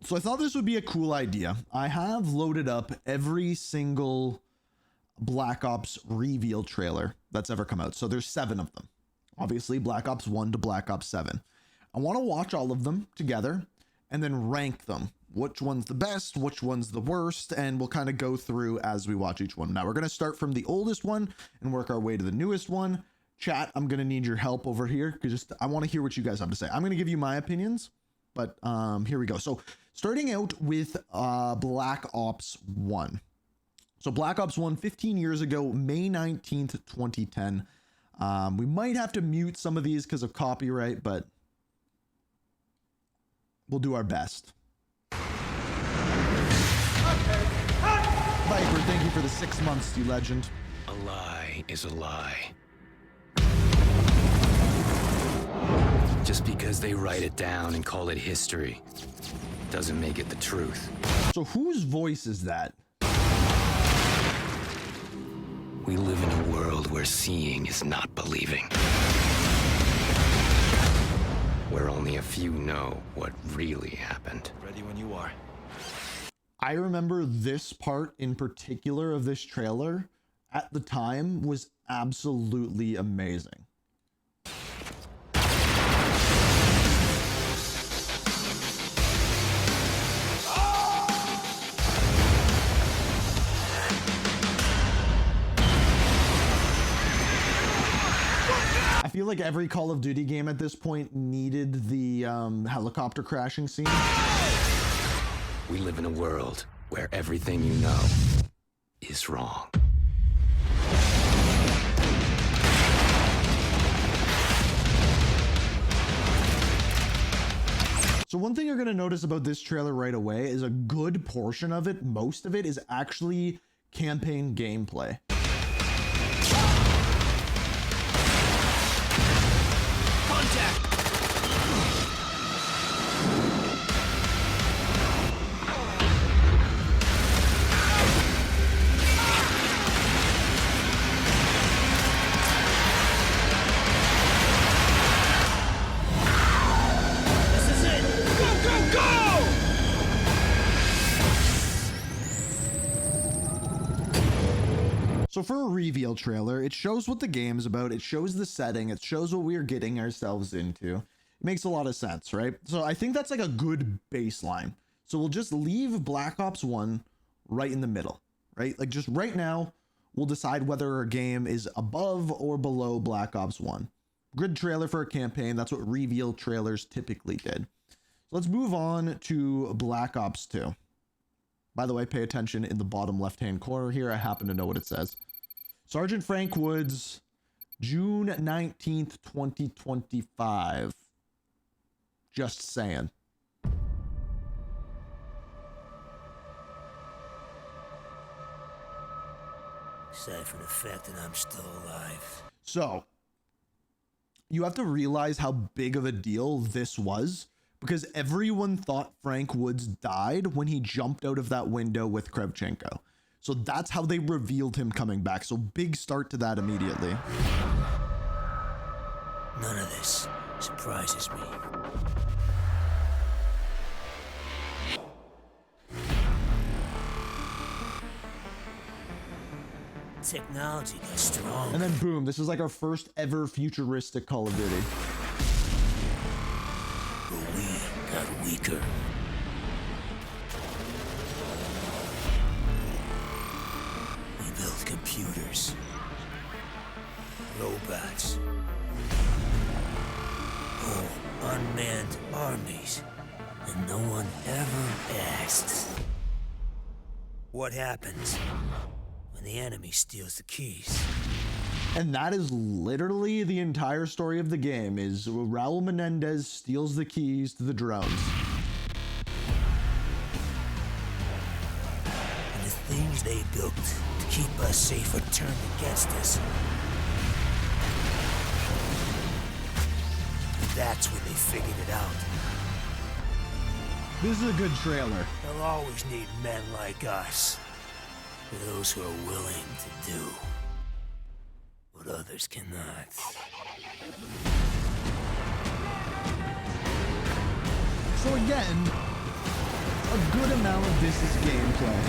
So I thought this would be a cool idea. I have loaded up every single Black Ops reveal trailer that's ever come out. So there's 7 of them. Obviously, Black Ops 1 to Black Ops 7. I want to watch all of them together and then rank them. Which one's the best, which one's the worst, and we'll kind of go through as we watch each one. Now, we're going to start from the oldest one and work our way to the newest one. Chat, I'm going to need your help over here because I want to hear what you guys have to say. I'm going to give you my opinions, but here we go. So starting out with Black Ops 1. So Black Ops 1, 15 years ago, May 19th, 2010. We might have to mute some of these because of copyright, but we'll do our best. Viper, thank you for the 6 months, you legend. A lie is a lie. Just because they write it down and call it history doesn't make it the truth. So whose voice is that? We live in a world where seeing is not believing. Where only a few know what really happened. Ready when you are. I remember this part in particular of this trailer at the time was absolutely amazing. I feel like every Call of Duty game at this point needed the helicopter crashing scene. We live in a world where everything you know is wrong. So one thing you're going to notice about this trailer right away is a good portion of it, most of it, is actually campaign gameplay. So for a reveal trailer, it shows what the game is about, it shows the setting, it shows what we're getting ourselves into. It makes a lot of sense, right? So I think that's like a good baseline. So we'll just leave Black Ops 1 right in the middle, right? Like just right now, we'll decide whether a game is above or below Black Ops 1. Good trailer for a campaign, that's what reveal trailers typically did. So let's move on to Black Ops 2. By the way, pay attention in the bottom left-hand corner here. I happen to know what it says. Sergeant Frank Woods, June 19th, 2025. Just saying. Aside from the fact that I'm still alive. So, you have to realize how big of a deal this was, because everyone thought Frank Woods died when he jumped out of that window with Kravchenko. So that's how they revealed him coming back. So big start to that immediately. None of this surprises me. Technology got strong. And then boom, this is like our first ever futuristic Call of Duty. But we got weaker. We built computers, robots, whole unmanned armies, and no one ever asked. What happens when the enemy steals the keys? And that is literally the entire story of the game, is Raul Menendez steals the keys to the drones. And the things they built to keep us safe are turned against us. And that's when they figured it out. This is a good trailer. They'll always need men like us. Those who are willing to do what others cannot. So again, good amount of this is gameplay.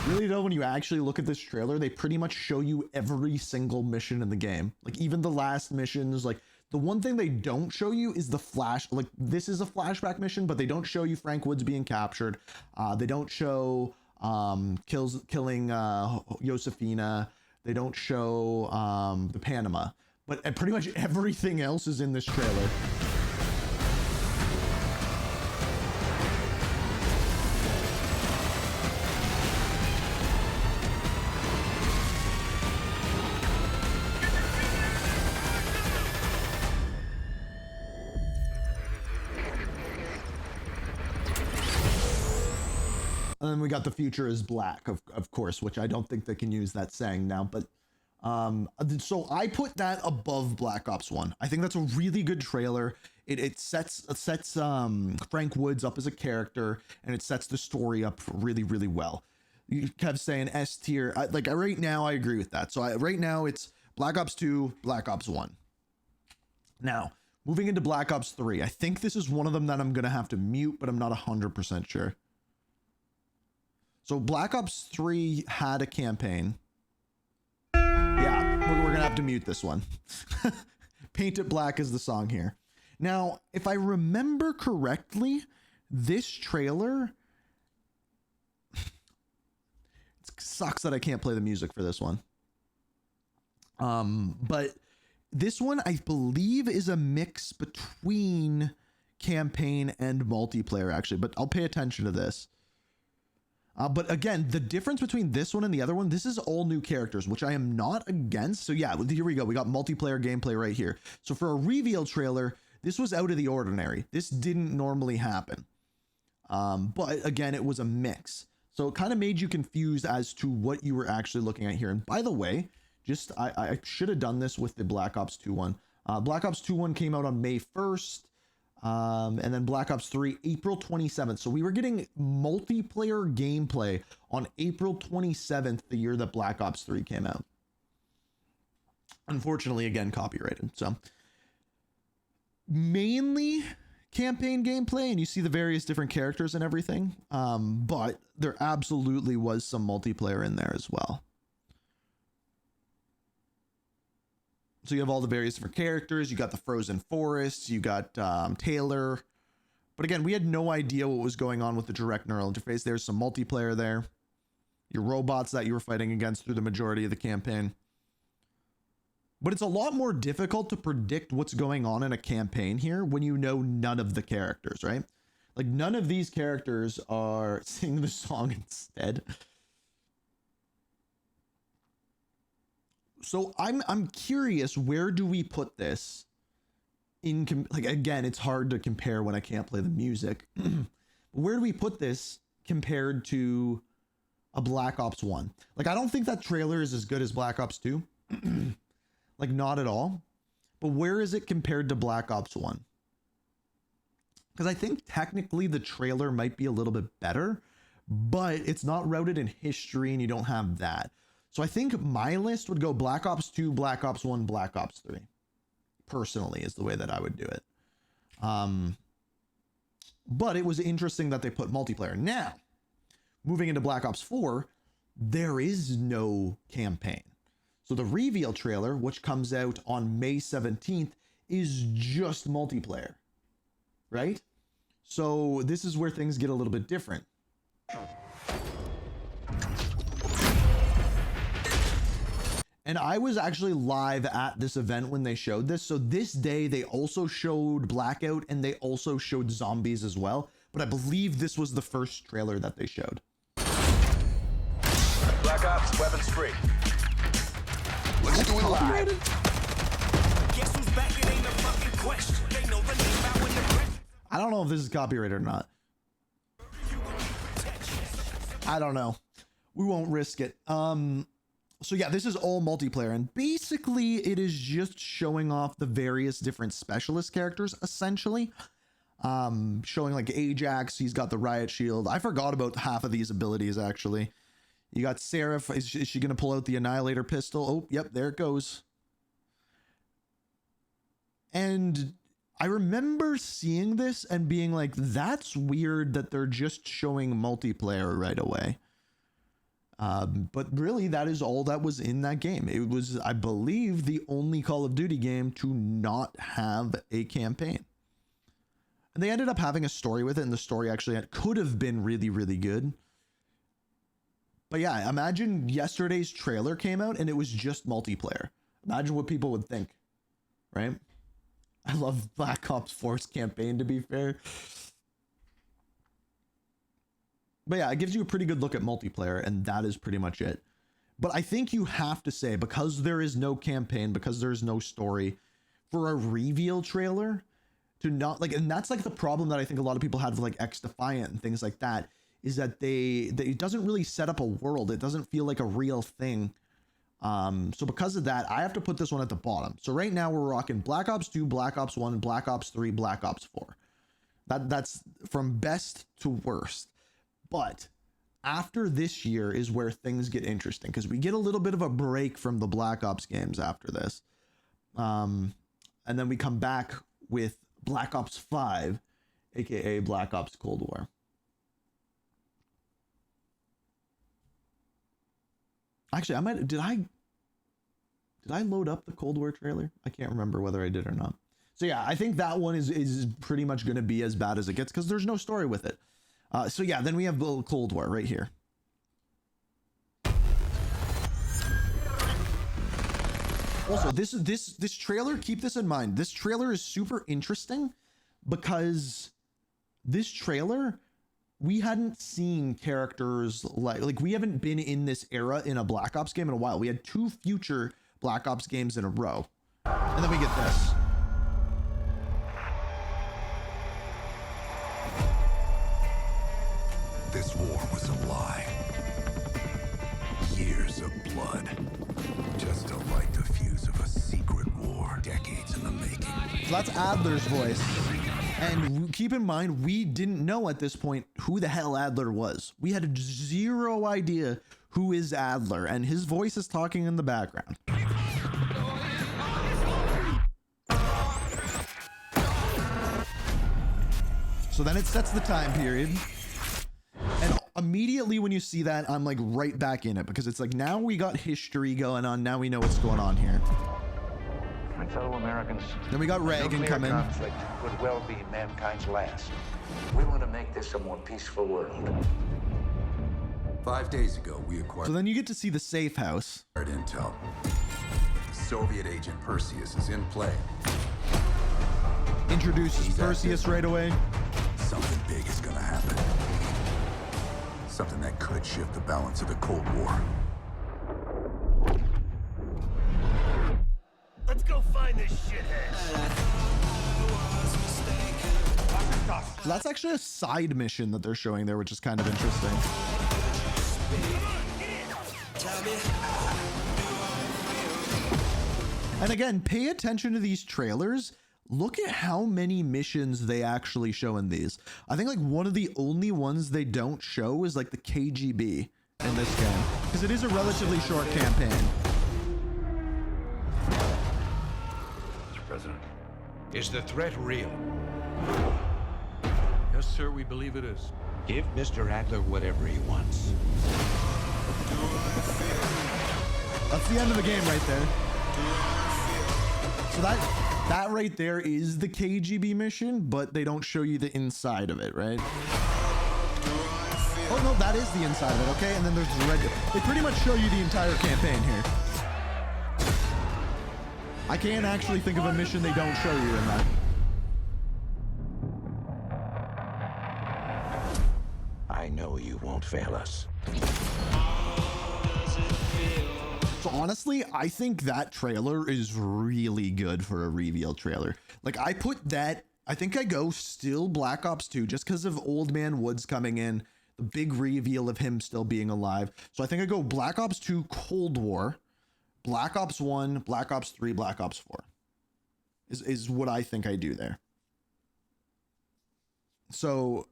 Really though, when you actually look at this trailer, they pretty much show you every single mission in the game. Like even the last missions, like the one thing they don't show you is the flash. Like this is a flashback mission, but they don't show you Frank Woods being captured. They don't show killing Josefina. They don't show the Panama, but pretty much everything else is in this trailer. And then we got the future is black, of course, which I don't think they can use that saying now, but so I put that above Black Ops 1. I think that's a really good trailer. It sets Frank Woods up as a character, and it sets the story up really, really well. You kept saying S tier. Like right now, I agree with that. So right now it's Black Ops 2, Black Ops 1. Now, moving into Black Ops 3, I think this is one of them that I'm going to have to mute, but I'm not 100% sure. So Black Ops 3 had a campaign. Yeah, we're gonna have to mute this one. Paint It Black is the song here. Now, if I remember correctly, this trailer... It sucks that I can't play the music for this one. But this one, I believe, is a mix between campaign and multiplayer, actually. But I'll pay attention to this. But again, the difference between this one and the other one, this is all new characters, which I am not against. So yeah, here we go. We got multiplayer gameplay right here. So for a reveal trailer, this was out of the ordinary. This didn't normally happen. But again, it was a mix. So it kind of made you confused as to what you were actually looking at here. And by the way, I should have done this with the Black Ops 2 one. Black Ops 2 one came out on May 1st. And then Black Ops 3, April 27th. So we were getting multiplayer gameplay on April 27th, the year that Black Ops 3 came out. Unfortunately, again, copyrighted. So mainly campaign gameplay, and you see the various different characters and everything. But there absolutely was some multiplayer in there as well. So you have all the various different characters. You got the frozen forests. You got Taylor. But again, we had no idea what was going on with the direct neural interface. There's some multiplayer there. Your robots that you were fighting against through the majority of the campaign. But it's a lot more difficult to predict what's going on in a campaign here when you know none of the characters, right? Like none of these characters are singing the song instead. So I'm curious, where do we put this in, like, again, it's hard to compare when I can't play the music. Where do we put this compared to a Black Ops 1? Like, I don't think that trailer is as good as Black Ops 2. Like, not at all. But where is it compared to Black Ops 1? Because I think technically the trailer might be a little bit better, but it's not routed in history and you don't have that. So I think my list would go Black Ops 2, Black Ops 1, Black Ops 3. Personally, is the way that I would do it. But it was interesting that they put multiplayer. Now, moving into Black Ops 4, there is no campaign. So the reveal trailer, which comes out on May 17th, is just multiplayer, right? So this is where things get a little bit different. And I was actually live at this event when they showed this. So this day they also showed Blackout and they also showed Zombies as well. But I believe this was the first trailer that they showed. Black Ops, weapons free. Let's do it live. Guess who's back? It ain't a fucking question. They know the name out when the I don't know if this is copyrighted or not. I don't know. We won't risk it. So yeah, this is all multiplayer, and basically it is just showing off the various different specialist characters, essentially. Showing like Ajax, he's got the riot shield. I forgot about half of these abilities, actually. You got Seraph. Is she going to pull out the Annihilator pistol? Oh, yep, there it goes. And I remember seeing this and being like, that's weird that they're just showing multiplayer right away. But really, that is all that was in that game. It was, I believe, the only Call of Duty game to not have a campaign. And they ended up having a story with it, and the story actually could have been really, really good. But yeah, imagine yesterday's trailer came out and it was just multiplayer. Imagine what people would think, right? I love Black Ops 4's campaign, to be fair. But yeah, it gives you a pretty good look at multiplayer, and that is pretty much it. But I think you have to say, because there is no campaign, because there's no story, for a reveal trailer to not like, and that's like the problem that I think a lot of people had with like X Defiant and things like that, is that it doesn't really set up a world. It doesn't feel like a real thing. So because of that, I have to put this one at the bottom. So right now we're rocking Black Ops 2, Black Ops 1, Black Ops 3, Black Ops 4. That's from best to worst. But after this year is where things get interesting, because we get a little bit of a break from the Black Ops games after this. And then we come back with Black Ops 5, aka Black Ops Cold War. Actually, I might, did I load up the Cold War trailer? I can't remember whether I did or not. So yeah, I think that one is pretty much going to be as bad as it gets, because there's no story with it. So yeah, then we have the Cold War right here. Also, this trailer, keep this in mind. This trailer is super interesting because this trailer, we hadn't seen characters like we haven't been in this era in a Black Ops game in a while. We had 2 future Black Ops games in a row. And then we get this. This war was a lie. Years of blood. Just to light the fuse of a secret war. Decades in the making. So that's Adler's voice. And keep in mind, we didn't know at this point who the hell Adler was. We had zero idea who is Adler, and his voice is talking in the background. So then it sets the time period. And immediately when you see that, I'm like right back in it, because it's like, now we got history going on. Now we know what's going on here. My fellow Americans, Then we got Reagan nuclear coming. conflict could well be mankind's last. We want to make this a more peaceful world. 5 days ago, we So acquired then you get to see the safe house. intel. Soviet agent Perseus is in play. Introduces He's Perseus active. right away. Something big is gonna happen. Something that could shift the balance of the Cold War. Let's go find this shithead. So that's actually a side mission that they're showing there, which is kind of interesting. And again, pay attention to these trailers. Look at how many missions they actually show in these. I think like one of the only ones they don't show is like the KGB in this game, because it is a relatively short campaign. Mr. President, is the threat real? Yes, sir, we believe it is. Give Mr. Adler whatever he wants. That's the end of the game right there. So that right there is the KGB mission, but they don't show you the inside of it, right? Oh no, that is the inside of it, okay? And then there's the red. They pretty much show you the entire campaign here. I can't actually think of a mission they don't show you in that. I know you won't fail us. So honestly, I think that trailer is really good for a reveal trailer. Like I put that, I think I go still Black Ops 2 just because of Old Man Woods coming in, the big reveal of him still being alive. So I think I go Black Ops 2 Cold War, Black Ops 1, Black Ops 3, Black Ops 4 is what I think I do there. So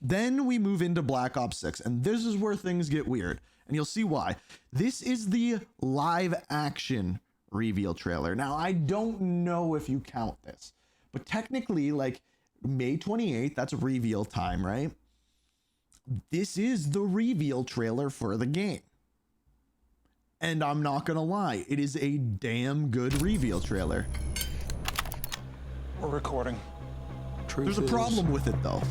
then we move into Black Ops 6, and this is where things get weird. And you'll see why. This is the live action reveal trailer. Now, I don't know if you count this, But technically, like May 28th, that's reveal time, right? This is the reveal trailer for the game. And I'm not gonna lie, it is a damn good reveal trailer. We're recording. There's a problem with it though.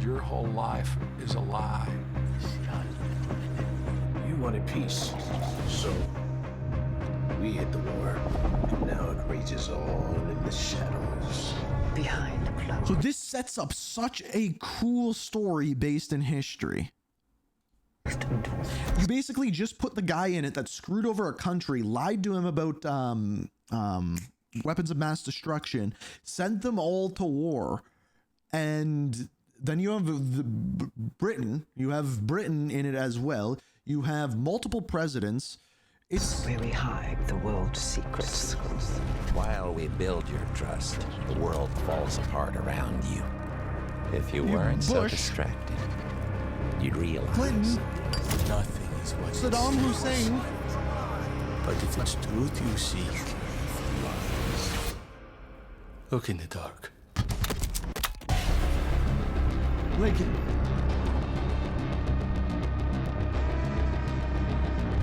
Your whole life is a lie. You wanted peace, so we hit the war, and now it rages on in the shadows. Behind closed. So this sets up such a cool story based in history. You basically just put the guy in it that screwed over a country, lied to him about weapons of mass destruction, sent them all to war, and then you have Britain. You have Britain in it as well. You have multiple presidents. It's Where we hide the world's secrets. While we build your trust, the world falls apart around you. If you weren't so Bush, distracted, you'd realize Clinton, Nothing is what Saddam it Hussein. seems. But if it's truth you seek, look in the dark. Like,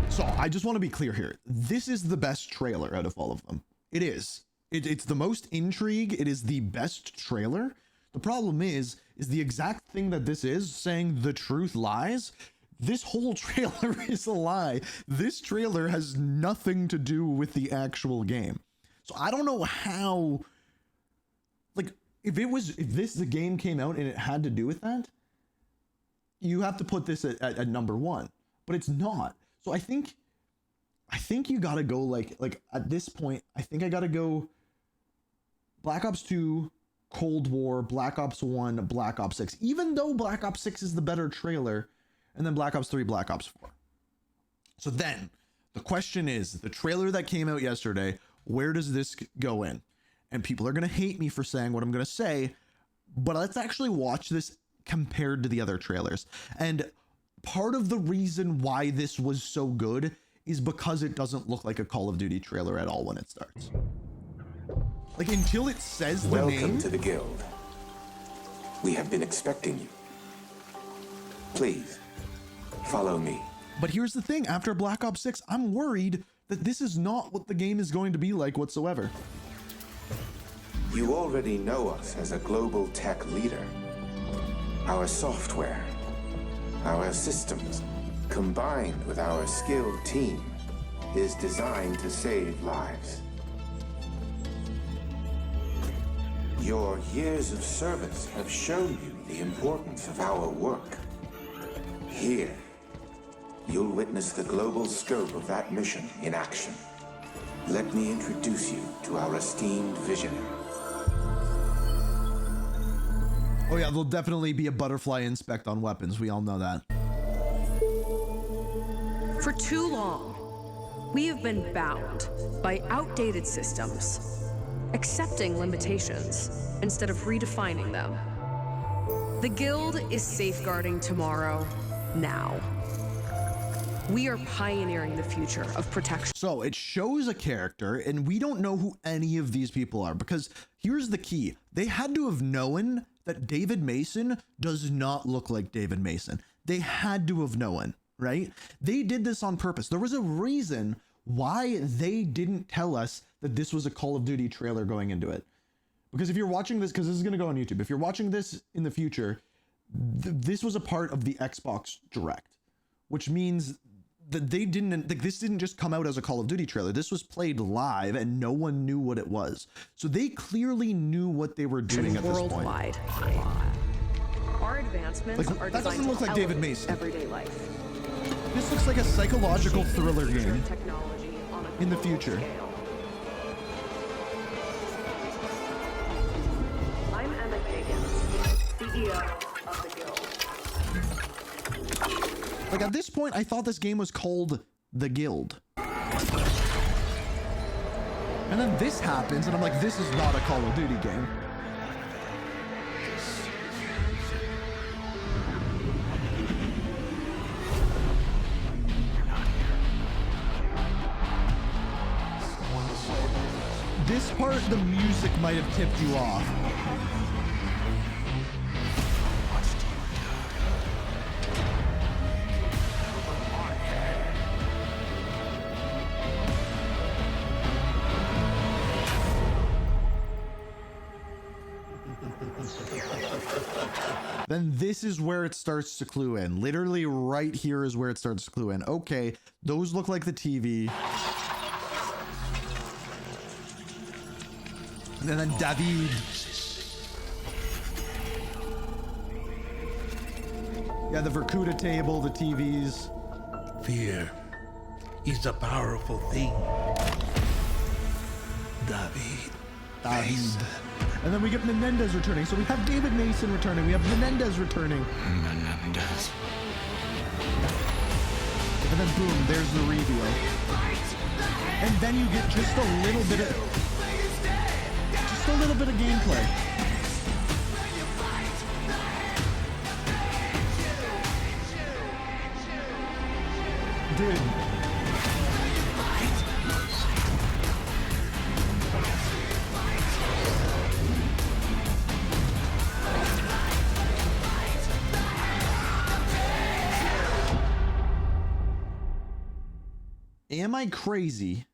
so I just want to be clear here. This is the best trailer out of all of them. It is. It's the most intrigue. It is the best trailer. The problem is the exact thing that this is, saying the truth lies. This whole trailer is a lie. This trailer has nothing to do with the actual game. So I don't know how, like, if the game came out and it had to do with that, you have to put this at number one, but it's not. So I think you gotta go like at this point, I think I gotta go Black Ops 2, Cold War, Black Ops 1, Black Ops 6, even though Black Ops 6 is the better trailer, and then Black Ops 3, Black Ops 4. So then the question is, the trailer that came out yesterday, where does this go in? And people are going to hate me for saying what I'm going to say, but let's actually watch this compared to the other trailers. And part of the reason why this was so good is because it doesn't look like a Call of Duty trailer at all when it starts. Like, until it says the name. Welcome to the Guild. We have been expecting you. Please, follow me. But here's the thing, after Black Ops 6, I'm worried that this is not what the game is going to be like whatsoever. You already know us as a global tech leader. Our software, our systems, combined with our skilled team, is designed to save lives. Your years of service have shown you the importance of our work. Here, you'll witness the global scope of that mission in action. Let me introduce you to our esteemed visionary. Oh yeah, there'll definitely be a butterfly inspect on weapons. We all know that. For too long, we have been bound by outdated systems, accepting limitations instead of redefining them. The Guild is safeguarding tomorrow, now. We are pioneering the future of protection. So it shows a character, and we don't know who any of these people are, because here's the key. They had to have known that David Mason does not look like David Mason. They had to have known, right? They did this on purpose. There was a reason why they didn't tell us that this was a Call of Duty trailer going into it. Because if you're watching this, because this is going to go on YouTube, if you're watching this in the future, this was a part of the Xbox Direct, which means that they didn't, like, this didn't just come out as a Call of Duty trailer. This was played live and no one knew what it was. So they clearly knew what they were doing at this point. Worldwide. Our advancements Like, are that doesn't designed look to like David elevate Mason. everyday life. This looks like a psychological thriller game Technology on a in the global future. scale. I'm Emma Kagan, CEO of the Guild. Like, at this point, I thought this game was called The Guild. And then this happens, and I'm like, this is not a Call of Duty game. this part, the music might have tipped you off. Then this is where it starts to clue in. Literally right here is where it starts to clue in. Okay, those look like the TV. And then David. Yeah, the Verkuda table, the TVs. Fear is a powerful thing. David. And then we get Menendez returning. So we have David Mason returning. We have Menendez returning. Menendez. And then boom, there's the reveal. And then you get just a little bit of gameplay. Dude. Am I crazy?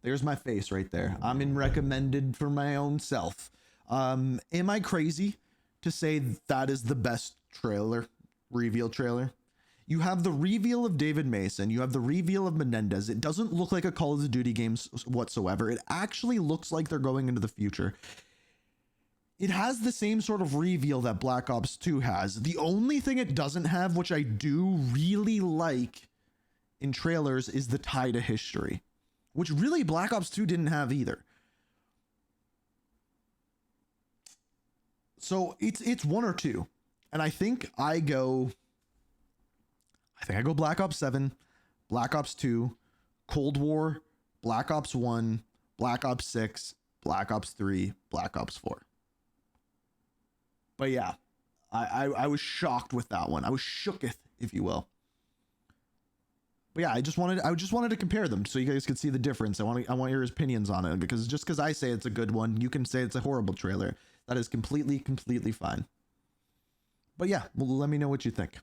There's my face right there. I'm in recommended for my own self. Am I crazy to say that is the best reveal trailer? You have the reveal of David Mason. You have the reveal of Menendez. It doesn't look like a Call of Duty game whatsoever. It actually looks like they're going into the future. It has the same sort of reveal that Black Ops 2 has. The only thing it doesn't have, which I do really like in trailers, is the tie to history, which really Black Ops 2 didn't have either. So it's one or two. And I think I go Black Ops 7, Black Ops 2, Cold War, Black Ops 1, Black Ops 6, Black Ops 3, Black Ops 4. But yeah, I was shocked with that one. I was shooketh, if you will. But yeah, I just wanted to compare them so you guys could see the difference. I want your opinions on it, because just because I say it's a good one, you can say it's a horrible trailer. That is completely fine. But yeah, well, let me know what you think.